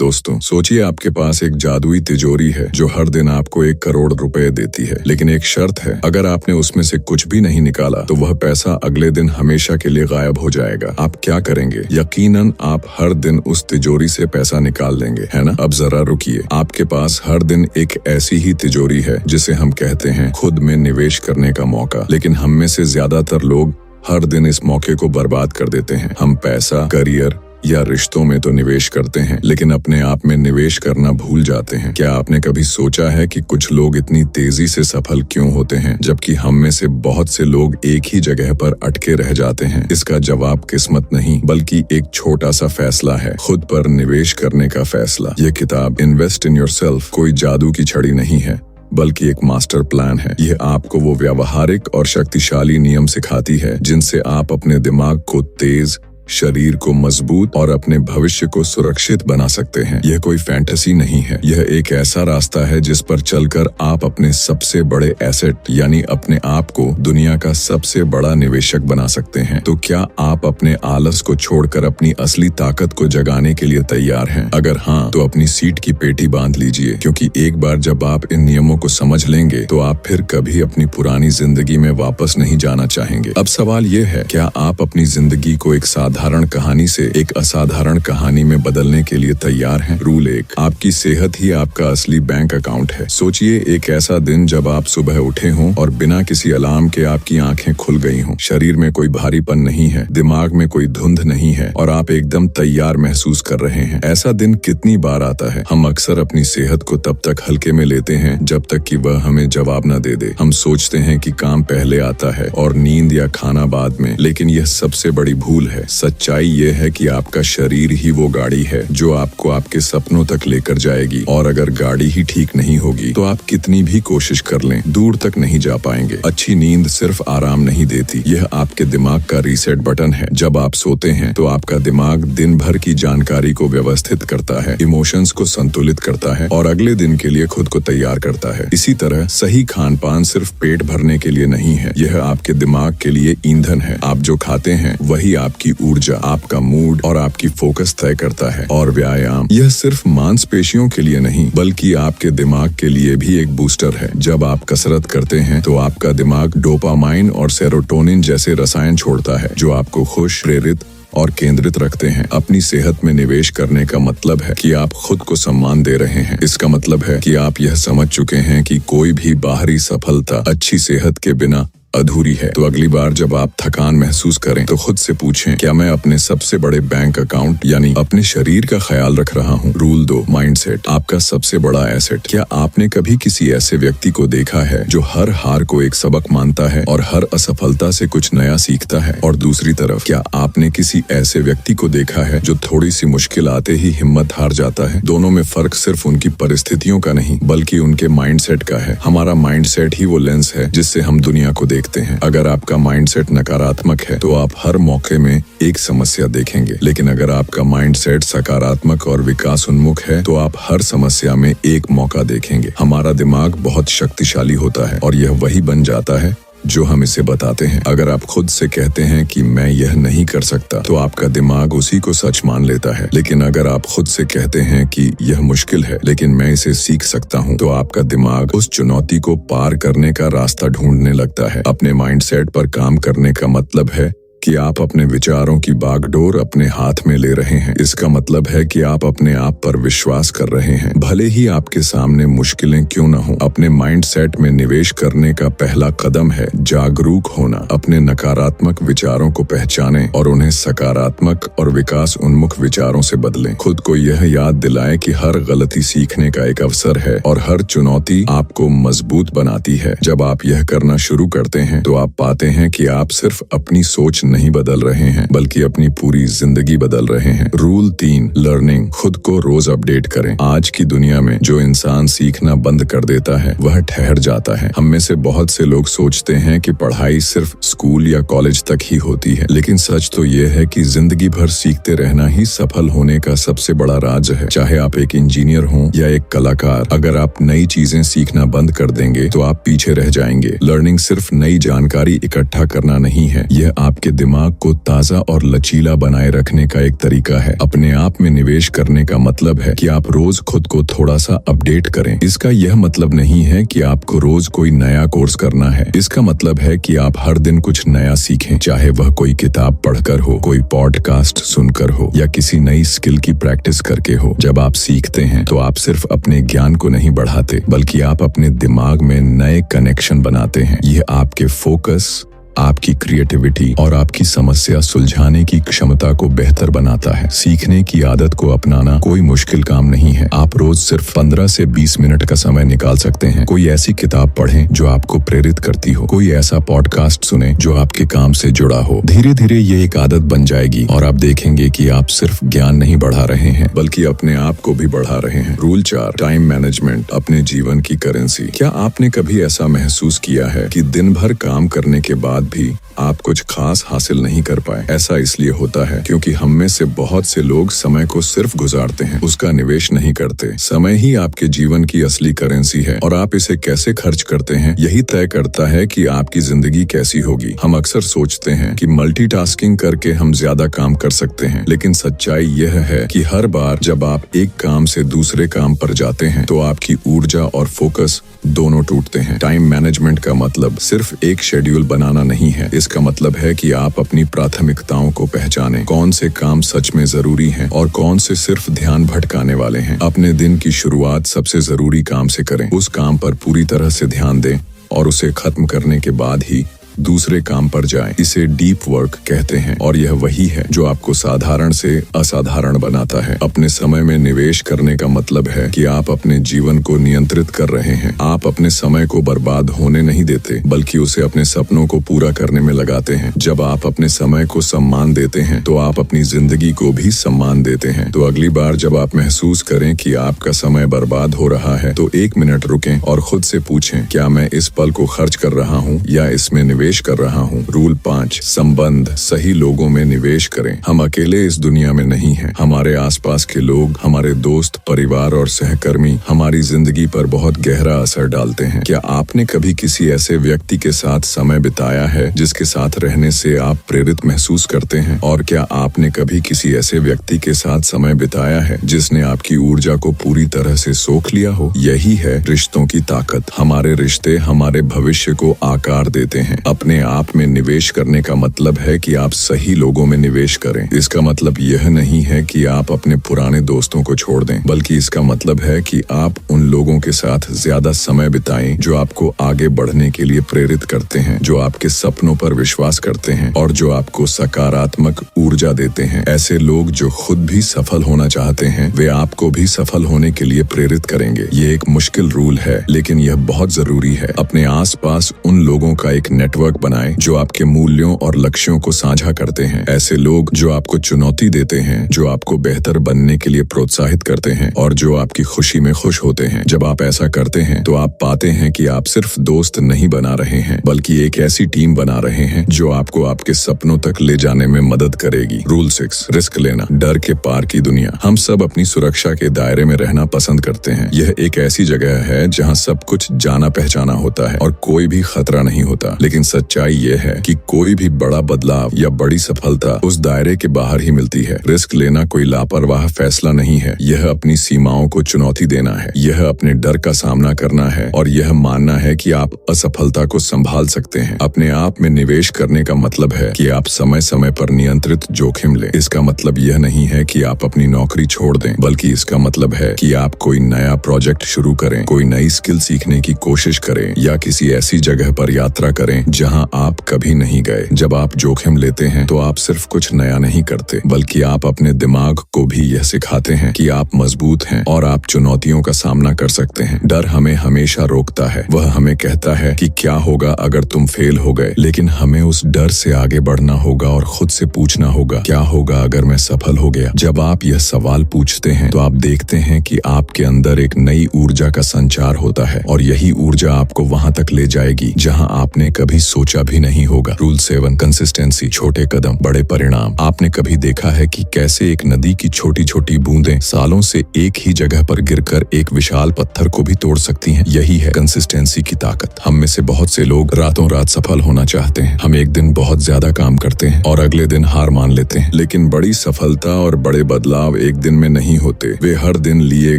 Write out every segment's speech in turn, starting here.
दोस्तों, सोचिए आपके पास एक जादुई तिजोरी है जो हर दिन आपको 1 करोड़ रुपए देती है, लेकिन एक शर्त है, अगर आपने उसमें से कुछ भी नहीं निकाला तो वह पैसा अगले दिन हमेशा के लिए गायब हो जाएगा। आप क्या करेंगे? यकीनन आप हर दिन उस तिजोरी से पैसा निकाल लेंगे, है ना? अब जरा रुकिए, आपके पास हर दिन एक ऐसी ही तिजोरी है जिसे हम कहते हैं खुद में निवेश करने का मौका, लेकिन हम में से ज्यादातर लोग हर दिन इस मौके को बर्बाद कर देते हैं। हम पैसा, करियर या रिश्तों में तो निवेश करते हैं, लेकिन अपने आप में निवेश करना भूल जाते हैं। क्या आपने कभी सोचा है कि कुछ लोग इतनी तेजी से सफल क्यों होते हैं, जबकि हम में से बहुत से लोग एक ही जगह पर अटके रह जाते हैं? इसका जवाब किस्मत नहीं, बल्कि एक छोटा सा फैसला है, खुद पर निवेश करने का फैसला। ये किताब इन्वेस्ट इन योरसेल्फ कोई जादू की छड़ी नहीं है, बल्कि एक मास्टर प्लान है। यह आपको वो व्यावहारिक और शक्तिशाली नियम सिखाती है जिनसे आप अपने दिमाग को तेज, शरीर को मजबूत और अपने भविष्य को सुरक्षित बना सकते हैं। यह कोई फैंटेसी नहीं है, यह एक ऐसा रास्ता है जिस पर चलकर आप अपने सबसे बड़े एसेट यानी अपने आप को दुनिया का सबसे बड़ा निवेशक बना सकते हैं। तो क्या आप अपने आलस को छोड़कर अपनी असली ताकत को जगाने के लिए तैयार हैं? अगर हाँ, तो अपनी सीट की पेटी बांध लीजिए, क्योंकि एक बार जब आप इन नियमों को समझ लेंगे तो आप फिर कभी अपनी पुरानी जिंदगी में वापस नहीं जाना चाहेंगे। अब सवाल ये है, क्या आप अपनी जिंदगी को एक साधारण कहानी से एक असाधारण कहानी में बदलने के लिए तैयार हैं? रूल 1, आपकी सेहत ही आपका असली बैंक अकाउंट है। सोचिए एक ऐसा दिन जब आप सुबह उठे हों और बिना किसी अलार्म के आपकी आंखें खुल गई हों, शरीर में कोई भारीपन नहीं है, दिमाग में कोई धुंध नहीं है और आप एकदम तैयार महसूस कर रहे हैं। ऐसा दिन कितनी बार आता है? हम अक्सर अपनी सेहत को तब तक हल्के में लेते हैं जब तक कि वह हमें जवाब न दे दे। हम सोचते हैं कि काम पहले आता है और नींद या खाना बाद में, लेकिन यह सबसे बड़ी भूल है। सच्चाई ये है कि आपका शरीर ही वो गाड़ी है जो आपको आपके सपनों तक लेकर जाएगी, और अगर गाड़ी ही ठीक नहीं होगी तो आप कितनी भी कोशिश कर लें, दूर तक नहीं जा पाएंगे। अच्छी नींद सिर्फ आराम नहीं देती, यह आपके दिमाग का रीसेट बटन है। जब आप सोते हैं तो आपका दिमाग दिन भर की जानकारी को व्यवस्थित करता है, इमोशंस को संतुलित करता है और अगले दिन के लिए खुद को तैयार करता है। इसी तरह सही खान पान सिर्फ पेट भरने के लिए नहीं है, यह आपके दिमाग के लिए ईंधन है। आप जो खाते हैं वही आपकी ऊर्जा, आपका मूड और आपकी फोकस तय करता है। और व्यायाम, यह सिर्फ मांसपेशियों के लिए नहीं, बल्कि आपके दिमाग के लिए भी एक बूस्टर है। जब आप कसरत करते हैं तो आपका दिमाग डोपामाइन और सेरोटोनिन जैसे रसायन छोड़ता है जो आपको खुश, प्रेरित और केंद्रित रखते हैं। अपनी सेहत में निवेश करने का मतलब है कि आप खुद को सम्मान दे रहे हैं। इसका मतलब है कि आप यह समझ चुके हैं कि कोई भी बाहरी सफलता अच्छी सेहत के बिना अधूरी है। तो अगली बार जब आप थकान महसूस करें तो खुद से पूछें, क्या मैं अपने सबसे बड़े बैंक अकाउंट यानी अपने शरीर का ख्याल रख रहा हूँ? रूल 2, माइंडसेट, आपका सबसे बड़ा एसेट। क्या आपने कभी किसी ऐसे व्यक्ति को देखा है जो हर हार को एक सबक मानता है और हर असफलता से कुछ नया सीखता है? और दूसरी तरफ, क्या आपने किसी ऐसे व्यक्ति को देखा है जो थोड़ी सी मुश्किल आते ही हिम्मत हार जाता है? दोनों में फर्क सिर्फ उनकी परिस्थितियों का नहीं, बल्कि उनके माइंडसेट का है। हमारा माइंडसेट ही वो लेंस है जिससे हम दुनिया को देखते हैं। अगर आपका माइंडसेट नकारात्मक है तो आप हर मौके में एक समस्या देखेंगे, लेकिन अगर आपका माइंडसेट सकारात्मक और विकास उन्मुख है तो आप हर समस्या में एक मौका देखेंगे। हमारा दिमाग बहुत शक्तिशाली होता है और यह वही बन जाता है जो हम इसे बताते हैं। अगर आप खुद से कहते हैं कि मैं यह नहीं कर सकता, तो आपका दिमाग उसी को सच मान लेता है। लेकिन अगर आप खुद से कहते हैं कि यह मुश्किल है लेकिन मैं इसे सीख सकता हूँ, तो आपका दिमाग उस चुनौती को पार करने का रास्ता ढूंढने लगता है। अपने माइंडसेट पर काम करने का मतलब है कि आप अपने विचारों की बागडोर अपने हाथ में ले रहे हैं। इसका मतलब है कि आप अपने आप पर विश्वास कर रहे हैं, भले ही आपके सामने मुश्किलें क्यों न हो। अपने माइंडसेट में निवेश करने का पहला कदम है जागरूक होना। अपने नकारात्मक विचारों को पहचानें और उन्हें सकारात्मक और विकास उन्मुख विचारों से बदलें। खुद को यह याद दिलाएं कि हर गलती सीखने का एक अवसर है और हर चुनौती आपको मजबूत बनाती है। जब आप यह करना शुरू करते हैं तो आप पाते हैं कि आप सिर्फ अपनी सोच नहीं बदल रहे हैं, बल्कि अपनी पूरी जिंदगी बदल रहे हैं। रूल 3, लर्निंग, खुद को रोज अपडेट करें। आज की दुनिया में जो इंसान सीखना बंद कर देता है वह ठहर जाता है। हम में से बहुत से लोग सोचते हैं कि पढ़ाई सिर्फ स्कूल या कॉलेज तक ही होती है, लेकिन सच तो ये है कि जिंदगी भर सीखते रहना ही सफल होने का सबसे बड़ा राज है। चाहे आप एक इंजीनियर हों या एक कलाकार, अगर आप नई चीजें सीखना बंद कर देंगे तो आप पीछे रह जाएंगे। लर्निंग सिर्फ नई जानकारी इकट्ठा करना नहीं है, यह आपके दिमाग को ताज़ा और लचीला बनाए रखने का एक तरीका है। अपने आप में निवेश करने का मतलब है कि आप रोज खुद को थोड़ा सा अपडेट करें। इसका यह मतलब नहीं है कि आपको रोज कोई नया कोर्स करना है। इसका मतलब है कि आप हर दिन कुछ नया सीखें, चाहे वह कोई किताब पढ़कर हो, कोई पॉडकास्ट सुनकर हो या किसी नई स्किल की प्रैक्टिस करके हो। जब आप सीखते हैं तो आप सिर्फ अपने ज्ञान को नहीं बढ़ाते, बल्कि आप अपने दिमाग में नए कनेक्शन बनाते हैं। यह आपके फोकस, आपकी क्रिएटिविटी और आपकी समस्या सुलझाने की क्षमता को बेहतर बनाता है। सीखने की आदत को अपनाना कोई मुश्किल काम नहीं है। आप रोज सिर्फ 15 से 20 मिनट का समय निकाल सकते हैं। कोई ऐसी किताब पढ़ें जो आपको प्रेरित करती हो, कोई ऐसा पॉडकास्ट सुने जो आपके काम से जुड़ा हो। धीरे धीरे ये एक आदत बन जाएगी और आप देखेंगे कि आप सिर्फ ज्ञान नहीं बढ़ा रहे हैं, बल्कि अपने आप को भी बढ़ा रहे हैं। रूल 4, टाइम मैनेजमेंट अपने जीवन की करेंसी। क्या आपने कभी ऐसा महसूस किया है कि दिन भर काम करने के बाद भी आप कुछ खास हासिल नहीं कर पाए? ऐसा इसलिए होता है क्योंकि हम में से बहुत से लोग समय को सिर्फ गुजारते हैं, उसका निवेश नहीं करते। समय ही आपके जीवन की असली करेंसी है और आप इसे कैसे खर्च करते हैं यही तय करता है कि आपकी जिंदगी कैसी होगी। हम अक्सर सोचते हैं कि मल्टीटास्किंग करके हम ज्यादा काम कर सकते हैं, लेकिन सच्चाई यह है कि हर बार जब आप एक काम से दूसरे काम पर जाते हैं तो आपकी ऊर्जा और फोकस दोनों टूटते हैं। टाइम मैनेजमेंट का मतलब सिर्फ एक शेड्यूल बनाना नहीं है। इसका मतलब है कि आप अपनी प्राथमिकताओं को पहचानें, कौन से काम सच में जरूरी हैं और कौन से सिर्फ ध्यान भटकाने वाले हैं। अपने दिन की शुरुआत सबसे जरूरी काम से करें, उस काम पर पूरी तरह से ध्यान दें और उसे खत्म करने के बाद ही दूसरे काम पर जाएं। इसे डीप वर्क कहते हैं और यह वही है जो आपको साधारण से असाधारण बनाता है। अपने समय में निवेश करने का मतलब है कि आप अपने जीवन को नियंत्रित कर रहे हैं। आप अपने समय को बर्बाद होने नहीं देते, बल्कि उसे अपने सपनों को पूरा करने में लगाते हैं। जब आप अपने समय को सम्मान देते हैं तो आप अपनी जिंदगी को भी सम्मान देते हैं। तो अगली बार जब आप महसूस करें कि आपका समय बर्बाद हो रहा है तो 1 मिनट रुकें और खुद से पूछें, क्या मैं इस पल को खर्च कर रहा हूँ या इसमें निवेश कर रहा हूँ। रूल 5, संबंध सही लोगों में निवेश करें। हम अकेले इस दुनिया में नहीं हैं। हमारे आसपास के लोग, हमारे दोस्त, परिवार और सहकर्मी हमारी जिंदगी पर बहुत गहरा असर डालते हैं। क्या आपने कभी किसी ऐसे व्यक्ति के साथ समय बिताया है जिसके साथ रहने से आप प्रेरित महसूस करते हैं? और क्या आपने कभी किसी ऐसे व्यक्ति के साथ समय बिताया है जिसने आपकी ऊर्जा को पूरी तरह से सोख लिया हो? यही है रिश्तों की ताकत। हमारे रिश्ते हमारे भविष्य को आकार देते हैं। अपने आप में निवेश करने का मतलब है कि आप सही लोगों में निवेश करें। इसका मतलब यह नहीं है कि आप अपने पुराने दोस्तों को छोड़ दें, बल्कि इसका मतलब है कि आप उन लोगों के साथ ज्यादा समय बिताएं जो आपको आगे बढ़ने के लिए प्रेरित करते हैं, जो आपके सपनों पर विश्वास करते हैं और जो आपको सकारात्मक ऊर्जा देते हैं। ऐसे लोग जो खुद भी सफल होना चाहते हैं, वे आपको भी सफल होने के लिए प्रेरित करेंगे। ये एक मुश्किल रूल है, लेकिन यह बहुत जरूरी है। अपने आसपास उन लोगों का एक नेटवर्क बनाएं जो आपके मूल्यों और लक्ष्यों को साझा करते हैं। ऐसे लोग जो आपको चुनौती देते हैं, जो आपको बेहतर बनने के लिए प्रोत्साहित करते हैं और जो आपकी खुशी में खुश होते हैं। जब आप ऐसा करते हैं तो आप पाते हैं कि आप सिर्फ दोस्त नहीं बना रहे हैं, बल्कि एक ऐसी टीम बना रहे हैं जो आपको आपके सपनों तक ले जाने में मदद करेगी। रूल 6, रिस्क लेना डर के पार की दुनिया। हम सब अपनी सुरक्षा के दायरे में रहना पसंद करते हैं। यह एक ऐसी जगह है जहाँ सब कुछ जाना पहचाना होता है और कोई भी खतरा नहीं होता। लेकिन सच्चाई ये है कि कोई भी बड़ा बदलाव या बड़ी सफलता उस दायरे के बाहर ही मिलती है। रिस्क लेना कोई लापरवाह फैसला नहीं है। यह अपनी सीमाओं को चुनौती देना है। यह अपने डर का सामना करना है और यह मानना है कि आप असफलता को संभाल सकते हैं। अपने आप में निवेश करने का मतलब है कि आप समय समय पर नियंत्रित जोखिम लें। इसका मतलब यह नहीं है कि आप अपनी नौकरी छोड़ दें, बल्कि इसका मतलब है कि आप कोई नया प्रोजेक्ट शुरू करें, कोई नई स्किल सीखने की कोशिश करें या किसी ऐसी जगह पर यात्रा करें जहां आप कभी नहीं गए। जब आप जोखिम लेते हैं तो आप सिर्फ कुछ नया नहीं करते, बल्कि आप अपने दिमाग को भी यह सिखाते हैं कि आप मजबूत हैं और आप चुनौतियों का सामना कर सकते हैं। डर हमें हमेशा रोकता है। वह हमें कहता है कि क्या होगा अगर तुम फेल हो गए, लेकिन हमें उस डर से आगे बढ़ना होगा और खुद से पूछना होगा, क्या होगा अगर मैं सफल हो गया? जब आप यह सवाल पूछते हैं तो आप देखते हैं कि आपके अंदर एक नई ऊर्जा का संचार होता है और यही ऊर्जा आपको वहां तक ले जाएगी जहां आपने कभी सोचा भी नहीं होगा। रूल 7, कंसिस्टेंसी, छोटे कदम बड़े परिणाम। आपने कभी देखा है कि कैसे एक नदी की छोटी छोटी बूंदें सालों से एक ही जगह पर गिरकर एक विशाल पत्थर को भी तोड़ सकती हैं? यही है कंसिस्टेंसी की ताकत। हम में से बहुत से लोग रातों रात सफल होना चाहते हैं। हम एक दिन बहुत ज्यादा काम करते हैं और अगले दिन हार मान लेते हैं। लेकिन बड़ी सफलता और बड़े बदलाव एक दिन में नहीं होते, वे हर दिन लिए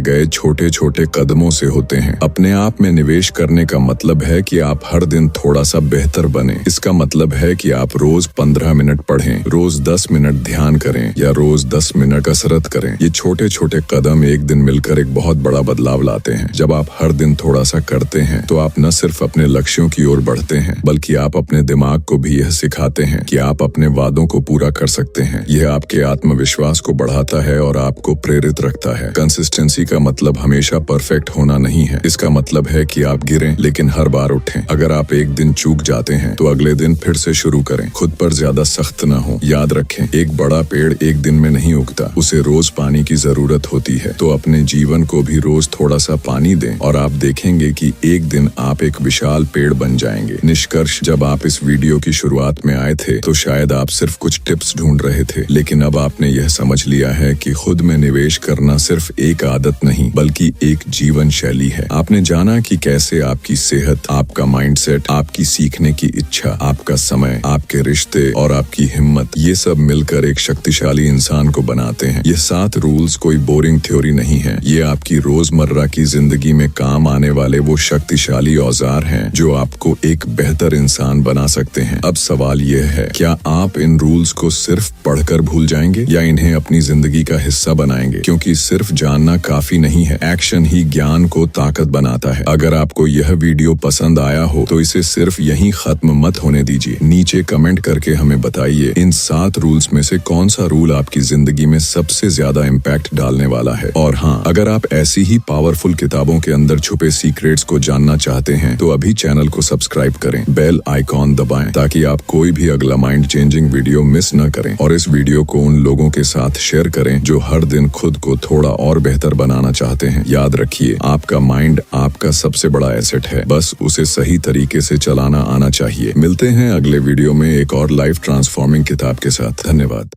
गए छोटे छोटे कदमों से होते हैं। अपने आप में निवेश करने का मतलब है कि आप हर दिन थोड़ा सा बेहतर बने। इसका मतलब है कि आप रोज 15 मिनट पढ़ें, रोज 10 मिनट ध्यान करें या रोज 10 मिनट कसरत करें। ये छोटे छोटे कदम एक दिन मिलकर एक बहुत बड़ा बदलाव लाते हैं। जब आप हर दिन थोड़ा सा करते हैं तो आप न सिर्फ अपने लक्ष्यों की ओर बढ़ते हैं, बल्कि आप अपने दिमाग को भी यह सिखाते हैं कि आप अपने वादों को पूरा कर सकते हैं। यह आपके आत्मविश्वास को बढ़ाता है और आपको प्रेरित रखता है। कंसिस्टेंसी का मतलब हमेशा परफेक्ट होना नहीं है। इसका मतलब है कि आप गिरें लेकिन हर बार उठें। अगर आप एक दिन चूक जाते हैं तो अगले दिन फिर से शुरू करें। खुद पर ज्यादा सख्त न हो। याद रखें, एक बड़ा पेड़ एक दिन में नहीं उगता, उसे रोज पानी की जरूरत होती है। तो अपने जीवन को भी रोज थोड़ा सा पानी दें और आप देखेंगे कि एक दिन आप एक विशाल पेड़ बन जाएंगे। निष्कर्ष, जब आप इस वीडियो की शुरुआत में आए थे तो शायद आप सिर्फ कुछ टिप्स ढूंढ रहे थे, लेकिन अब आपने यह समझ लिया है कि खुद में निवेश करना सिर्फ एक आदत नहीं बल्कि एक जीवन शैली है। आपने जाना कि कैसे आपकी सेहत, आपका माइंडसेट, आपकी सीखने की इच्छा, आपका समय, आपके रिश्ते और आपकी हिम्मत, ये सब मिलकर एक शक्तिशाली इंसान को बनाते हैं। ये 7 रूल्स कोई बोरिंग थ्योरी नहीं है। ये आपकी रोजमर्रा की जिंदगी में काम आने वाले वो शक्तिशाली औजार हैं जो आपको एक बेहतर इंसान बना सकते हैं। अब सवाल यह है, क्या आप इन रूल्स को सिर्फ पढ़कर भूल जाएंगे या इन्हें अपनी जिंदगी का हिस्सा बनाएंगे? क्योंकि सिर्फ जानना काफी नहीं है, एक्शन ही ज्ञान को ताकत बनाता है। अगर आपको यह वीडियो पसंद आया हो तो इसे सिर्फ यहीं खत्म मत होने दीजिए। नीचे कमेंट करके हमें बताइए इन 7 रूल्स में से कौन सा रूल आपकी जिंदगी में सबसे ज्यादा इम्पैक्ट डालने वाला है। और हाँ, अगर आप ऐसी ही पावरफुल किताबों के अंदर छुपे सीक्रेट्स को जानना चाहते हैं तो अभी चैनल को सब्सक्राइब करें, बेल आइकॉन दबाएं ताकि आप कोई भी अगला माइंड चेंजिंग वीडियो मिस न करें। और इस वीडियो को उन लोगों के साथ शेयर करें जो हर दिन खुद को थोड़ा और बेहतर बनाना चाहते हैं। याद रखिए, आपका माइंड आपका सबसे बड़ा एसेट है, बस उसे सही तरीके से चलाना आना चाहिए। मिलते हैं अगले वीडियो में एक और लाइफ ट्रांसफॉर्मिंग किताब के साथ। धन्यवाद।